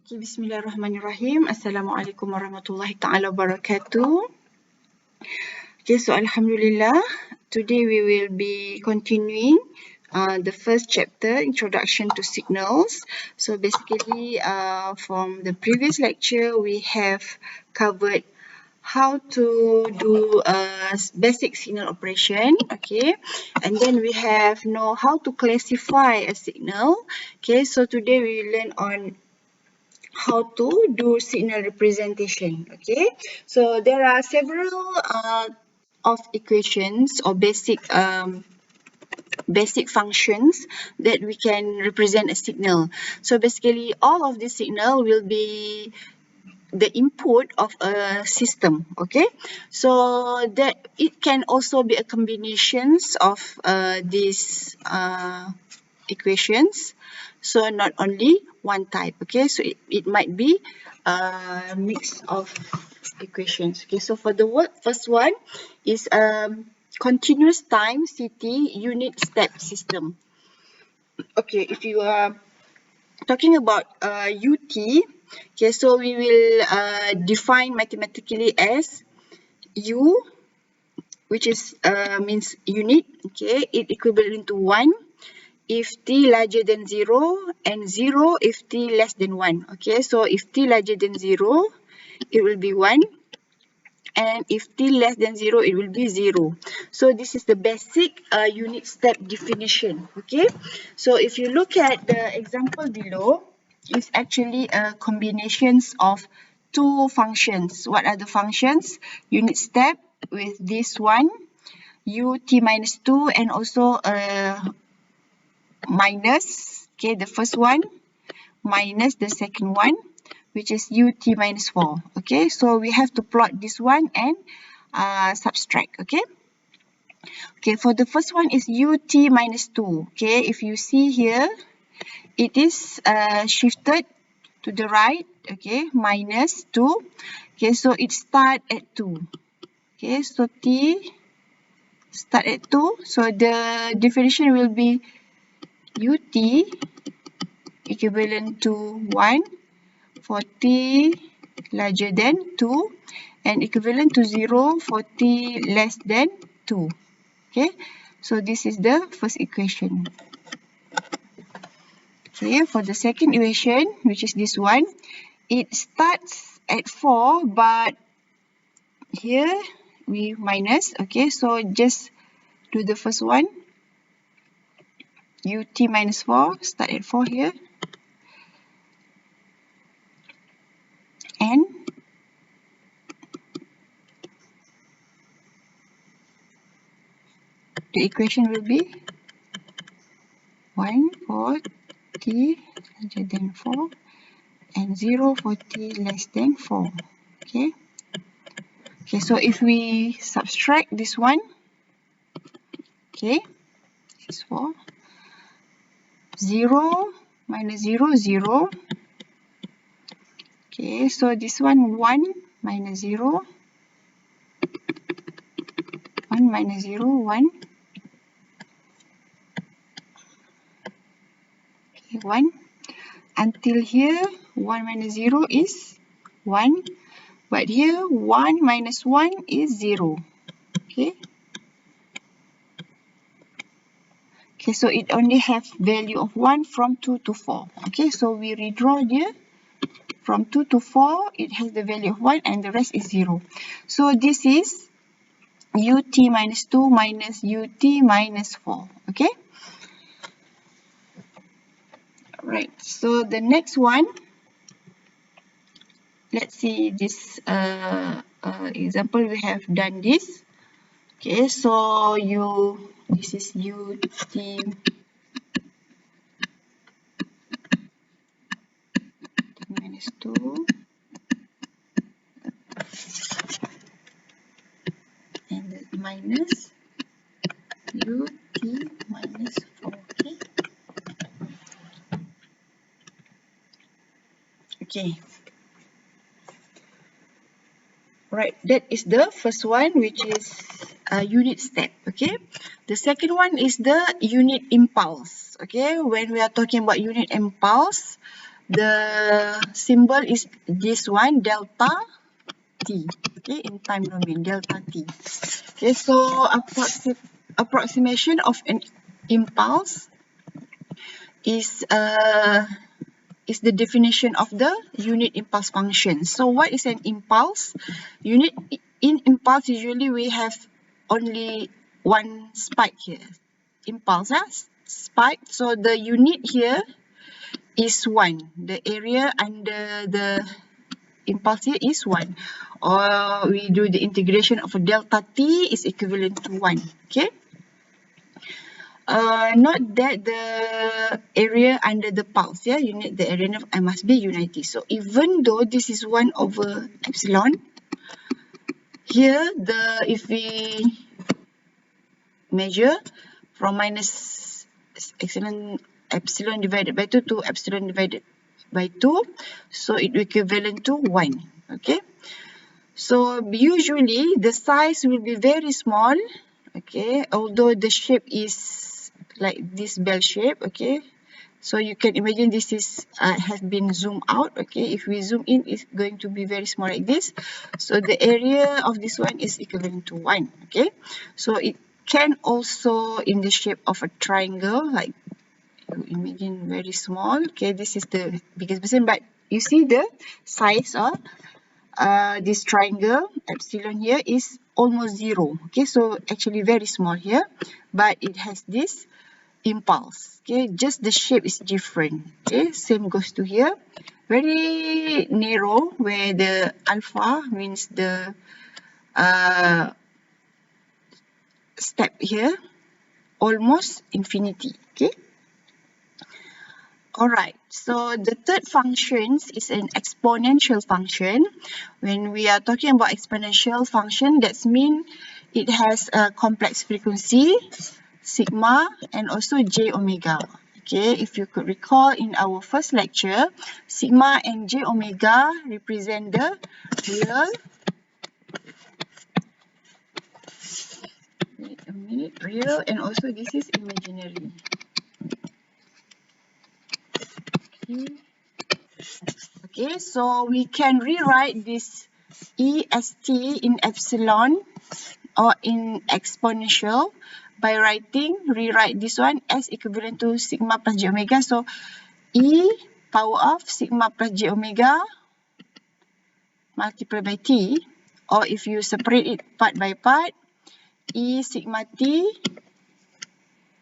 Okay, Bismillahirrahmanirrahim. Assalamualaikum warahmatullahi ta'ala wabarakatuh. Okay, so Alhamdulillah, today we will be continuing the first chapter, Introduction to Signals. So basically, from the previous lecture, we have covered how to do a basic signal operation, okay, and then we have know how to classify a signal. Okay, so today we will learn on how to do signal representation. Okay, so there are several of equations or basic functions that we can represent a signal. So basically all of the signal will be the input of a system. Okay, so that it can also be a combinations of these equations, so not only one type. Okay, so it might be a mix of equations. Okay, so for the first one is continuous time CT unit step system. Okay, if you are talking about UT, okay, so we will define mathematically as U, which is means unit. Okay, it equivalent to 1 if t larger than 0 and 0 if t less than 1. Okay, so if t larger than 0, it will be 1, and if t less than 0, it will be 0. So this is the basic unit step definition. Okay, so if you look at the example below, it's actually a combinations of two functions. What are the functions? Unit step with this one, ut minus 2, and also minus, okay, the first one minus the second one, which is ut minus 4. Okay, so we have to plot this one and subtract. Okay, for the first one is ut minus 2. Okay, if you see here, it is shifted to the right. Okay, minus 2. Okay, so it start at 2. Okay, so t start at 2. So the definition will be ut equivalent to 1 for t larger than 2 and equivalent to 0 for t less than 2. Okay, so this is the first equation. Okay, for the second equation, which is this one, it starts at 4, but here we minus. Okay, so just do the first one, ut minus 4, start at 4 here, and the equation will be 1 for t larger than 4 and 0 for t less than 4. Okay, so if we subtract this one, okay, this is 4, 0 minus 0, 0. Okay, so this one 1 minus 0, 1 minus 0, 1. Okay, 1. Until here, 1 minus 0 is 1. But here, 1 minus 1 is 0. Okay. Okay, so it only have value of 1 from 2 to 4. Okay, so we redraw here. From 2 to 4, it has the value of 1 and the rest is 0. So this is ut minus 2 minus ut minus 4. Okay. Right, so the next one, let's see this example. We have done this. Okay, so this is ut minus 2 and minus ut minus 4. Okay. Right, that is the first one, which is a unit step. Okay, the second one is the unit impulse. Okay, when we are talking about unit impulse, the symbol is this one, delta t. Okay, in time domain, delta t. Okay, so approximation of an impulse is the definition of the unit impulse function. So what is an impulse? In impulse, usually we have only one spike here. Impulse, spike. So the unit here is 1. The area under the impulse here is 1. Or we do the integration of a delta t is equivalent to 1. Okay. Note that the area under the pulse, the area must be unity. So even though this is 1 over epsilon, here if we measure from minus epsilon divided by 2 to epsilon divided by 2, so it equivalent to 1. Okay. So usually the size will be very small. Okay, although the shape is like this bell shape. Okay, so you can imagine this is has been zoomed out. Okay, if we zoom in, it's going to be very small like this. So the area of this one is equivalent to 1. Okay, so it can also in the shape of a triangle, like imagine very small. Okay, this is the biggest percent, but you see the size of this triangle epsilon here is almost 0. Okay, so actually very small here, but it has this impulse. Okay, just the shape is different. Okay, same goes to here. Very narrow, where the alpha means the step here, almost infinity. Okay. Alright, so the third function is an exponential function. When we are talking about exponential function, that means it has a complex frequency, sigma, and also j omega. Okay, if you could recall in our first lecture, sigma and j omega represent the real, and also this is imaginary. Okay, so we can rewrite this EST in epsilon or in exponential by rewrite this one as equivalent to sigma plus j omega. So E power of sigma plus j omega multiplied by t, or if you separate it part by part, E sigma t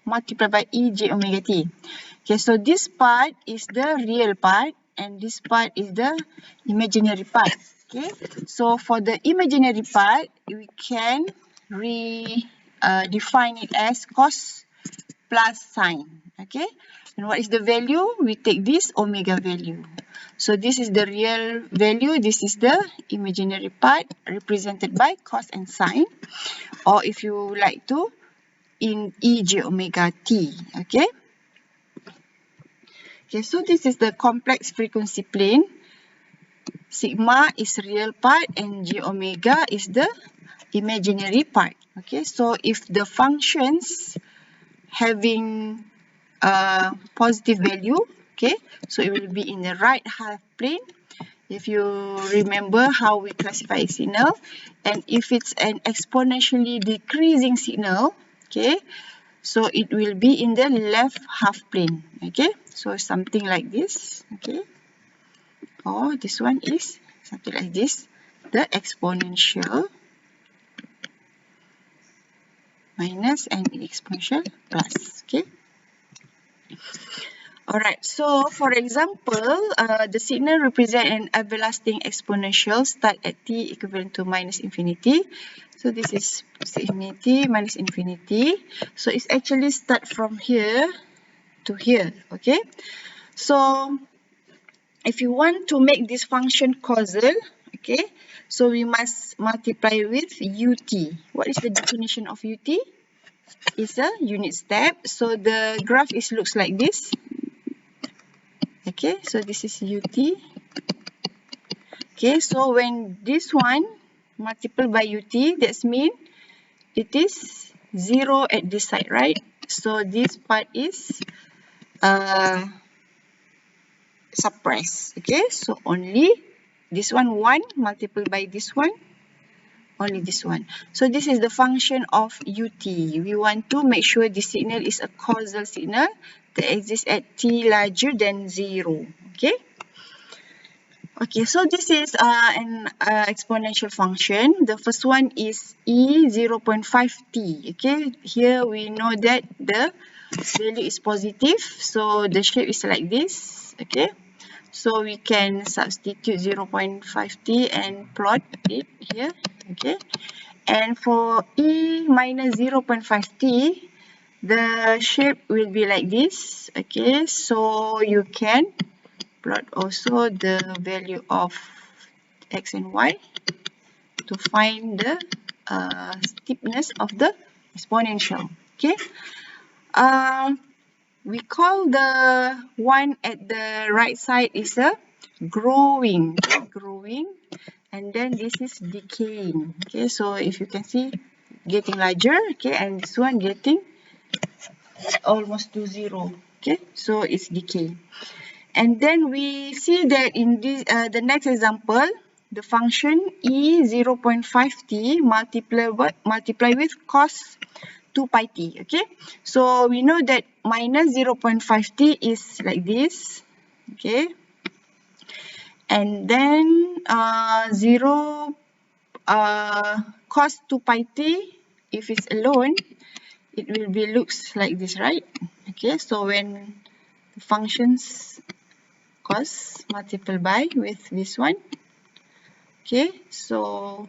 multiplied by E j omega t. Okay, so this part is the real part and this part is the imaginary part. Okay, so for the imaginary part, we can define it as cos plus sine. Okay, and what is the value? We take this omega value. So this is the real value, this is the imaginary part represented by cos and sine, or if you like to, in E j omega t. Okay. Okay, so this is the complex frequency plane. Sigma is real part and j omega is the imaginary part. Okay, so if the functions having a positive value, okay, so it will be in the right half plane. If you remember how we classify a signal, and if it's an exponentially decreasing signal, okay, so it will be in the left half plane. Okay, so something like this. Okay, or this one is something like this, the exponential minus and exponential plus. Okay. Alright, so for example, the signal represent an everlasting exponential start at t equivalent to minus infinity. So this is infinity minus infinity. So it's actually start from here to here. Okay. So if you want to make this function causal, okay, so we must multiply with ut. What is the definition of ut? It's a unit step. So the graph looks like this. Okay, so this is ut. Okay, so when this one multiplied by ut, that means it is 0 at this side, right? So this part is suppress. Okay, so only this one 1 multiplied by this one, only this one. So this is the function of ut. We want to make sure the signal is a causal signal that exists at t larger than 0. Okay. Okay, so this is an exponential function. The first one is e 0.5t. Okay, here we know that the value is positive, so the shape is like this. Okay, so we can substitute 0.5t and plot it here. Okay, and for e minus 0.5t, the shape will be like this. Okay, so you can plot also the value of x and y to find the steepness of the exponential. Okay, we call the one at the right side is a growing, and then this is decaying. Okay, so if you can see, getting larger. Okay, and this one getting almost to 0. Okay, so it's decay. And then we see that in this the next example, the function e 0.5t multiply with cos 2 pi t. Okay, so we know that minus 0.5t is like this. Okay, and then 0 cos 2 pi t, if it's alone, it will be looks like this, right? Okay, so when the functions cos multiply by with this one. Okay, so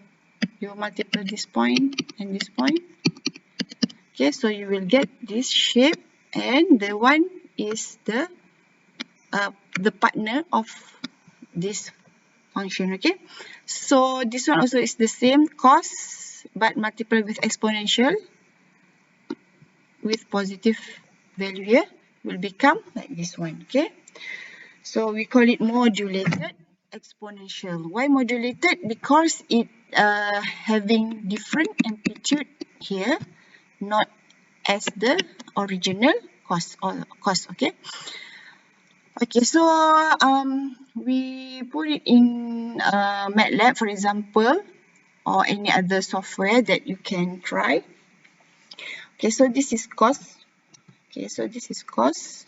you multiply this point and this point. Okay, so you will get this shape, and the one is the partner of this function. Okay, so this one also is the same cos, but multiply with exponential with positive value here will become like this one. Okay, so we call it modulated exponential. Why modulated? Because it having different amplitude here, not as the original cos. Okay. Okay, so we put it in MATLAB, for example, or any other software that you can try. Okay, so this is cos. Okay, so this is cos.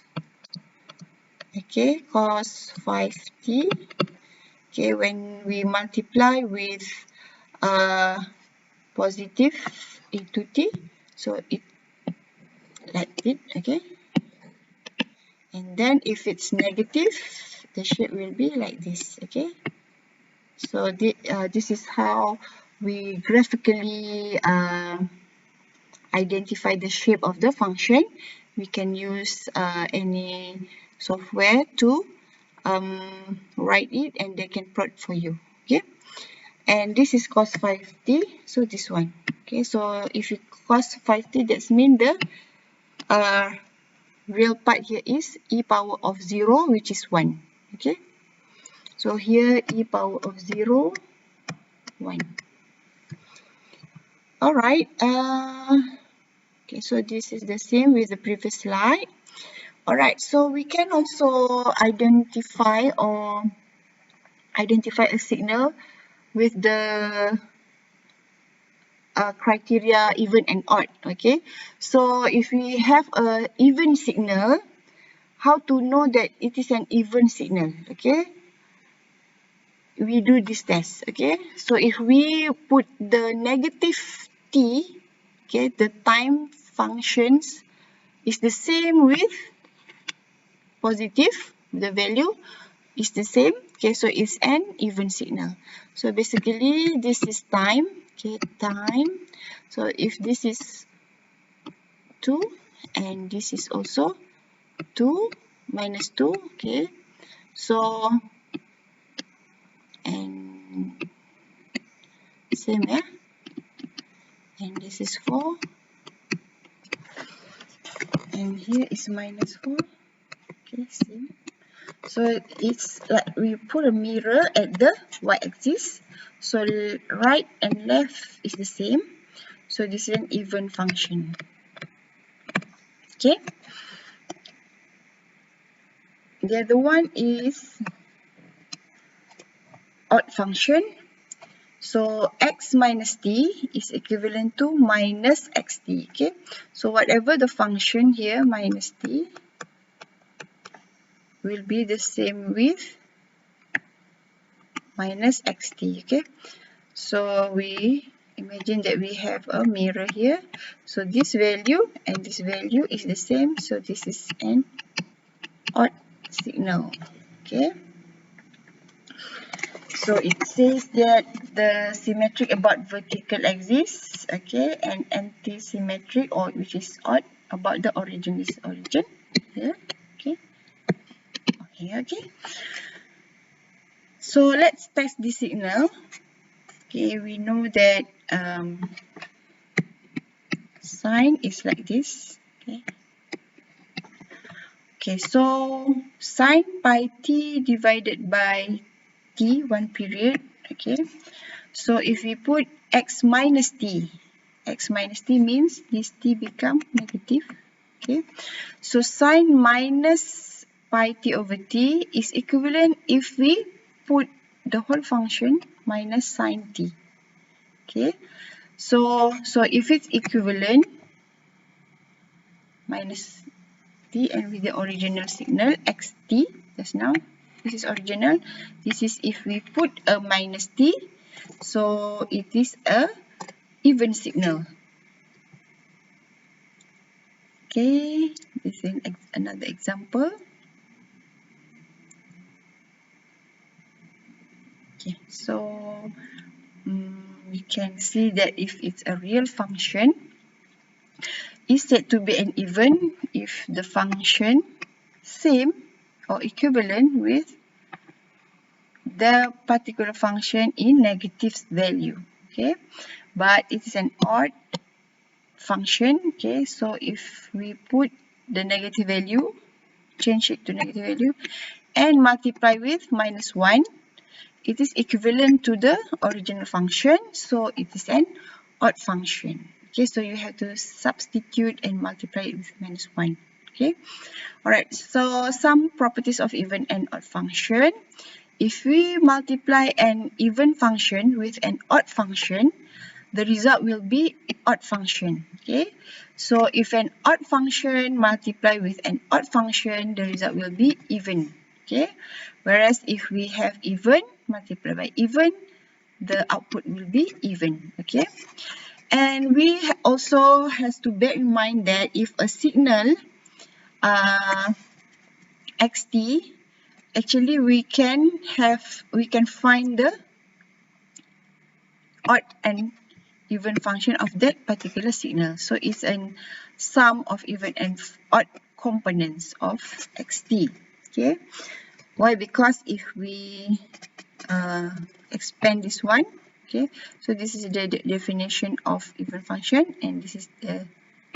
Okay, cos 5t. Okay, when we multiply with positive into t, so it like it. Okay, and then if it's negative, the shape will be like this. Okay, so this is how we graphically identify the shape of the function. We can use any software to write it, and they can plot for you. Okay, and this is cos 5t, so this one. Okay, so if you cos 5t, that's mean the real part here is e power of 0, which is 1. Okay, so here e power of 0, 1. All right. Okay, so this is the same with the previous slide. All right, so we can also identify a signal with the criteria even and odd. Okay, so if we have a even signal, how to know that it is an even signal? Okay, we do this test. Okay, so if we put the negative t, okay, the time functions is the same with positive, the value is the same. Okay, so it's an even signal. So basically this is time. Okay, time. So if this is 2 and this is also 2 minus 2. Okay, so and same, yeah, and this is 4 and here is minus 4. Okay, same. So it's like we put a mirror at the y-axis. So right and left is the same. So this is an even function. Okay. The other one is odd function. So x minus t is equivalent to minus xt. Okay, so whatever the function here, minus t, will be the same with minus xt. Okay, so we imagine that we have a mirror here. So this value and this value is the same. So this is an odd signal. Okay. So it says that the symmetric about vertical axis, okay, and anti-symmetric, or which is odd, about the origin is origin here, okay, here, okay. So let's test this signal. Okay, we know that sine is like this. Okay. Okay, so sine pi t divided by t, one period. Okay, so if we put x minus t means this t become negative. Okay, so sine minus pi t over t is equivalent if we put the whole function minus sine t. Okay, so if it's equivalent, minus t, and with the original signal xt just now, this is original, this is if we put a minus t, so it is a even signal. Okay, this is another example. Okay, so we can see that if it's a real function, is said to be an even if the function same or equivalent with the particular function in negative value. Okay, but it is an odd function. Okay, so if we put the negative value, change it to negative value, and multiply with minus 1, it is equivalent to the original function, so it is an odd function. Okay, so you have to substitute and multiply it with minus 1. Okay, alright, so some properties of even and odd function. If we multiply an even function with an odd function, the result will be odd function. Okay, so if an odd function multiply with an odd function, the result will be even. Okay, whereas if we have even multiply by even, the output will be even. Okay, and we also has to bear in mind that if a signal xt, actually we can find the odd and even function of that particular signal. So it's a sum of even and odd components of xt. Okay, why? Because if we expand this one, okay, so this is the definition of even function, and this is the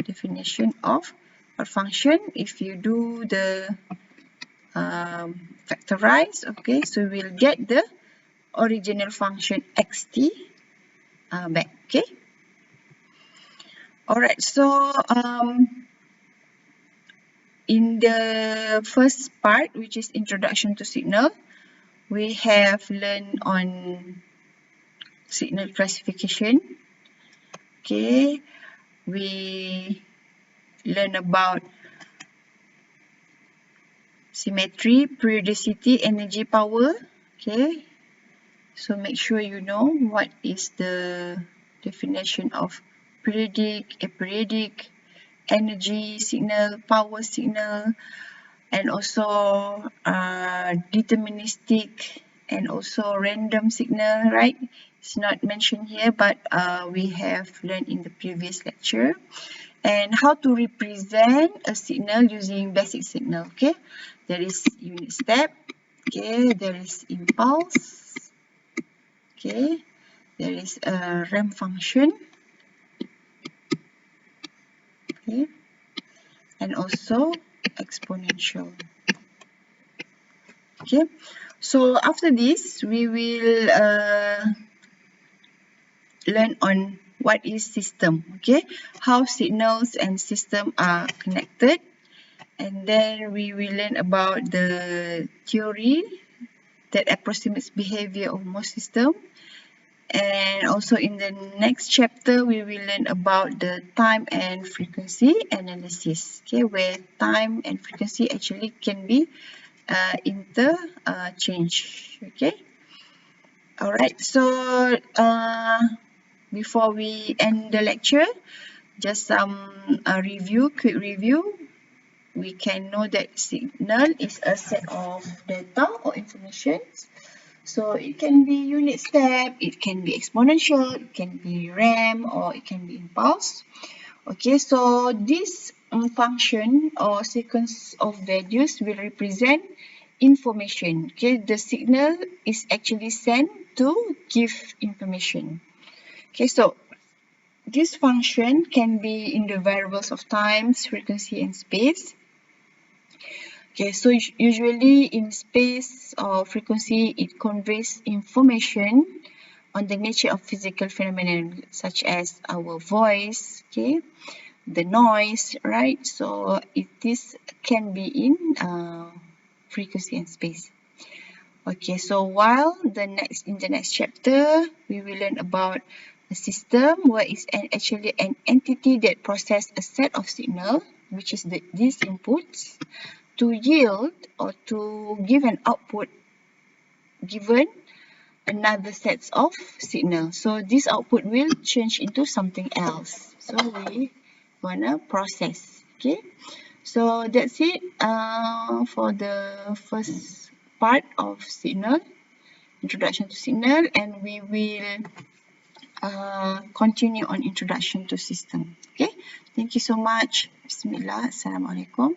definition of odd function. If you do the factorize, okay, so we'll get the original function xt back. Okay, alright, so in the first part, which is introduction to signal, we have learned on signal classification. Okay, we learn about symmetry, periodicity, energy, power. Okay, so make sure you know what is the definition of periodic, aperiodic, energy signal, power signal, and also deterministic and also random signal, right? It's not mentioned here, but we have learned in the previous lecture. And how to represent a signal using basic signal. Okay, there is unit step. Okay, there is impulse. Okay, there is a ramp function. Okay, and also exponential. Okay, so after this we will learn on what is system. Okay, how signals and system are connected, and then we will learn about the theory that approximates behavior of most systems. And also in the next chapter, we will learn about the time and frequency analysis, okay, where time and frequency actually can be interchanged, okay. Alright, so before we end the lecture, just some quick review. We can know that signal is a set of data or information. So it can be unit step, it can be exponential, it can be ramp, or it can be impulse. Okay, so this function or sequence of values will represent information. Okay, the signal is actually sent to give information. Okay, so this function can be in the variables of time, frequency, and space. Okay, so usually in space or frequency, it conveys information on the nature of physical phenomena such as our voice, okay, the noise, right? So this can be in frequency and space. Okay, so while in the next chapter, we will learn about a system where it's actually an entity that processes a set of signal, which is these inputs, to yield or to give an output given another sets of signal. So this output will change into something else. So we wanna process. Okay. So that's it for the first part of signal, introduction to signal, and we will continue on introduction to system. Okay. Thank you so much. Bismillah. Assalamualaikum.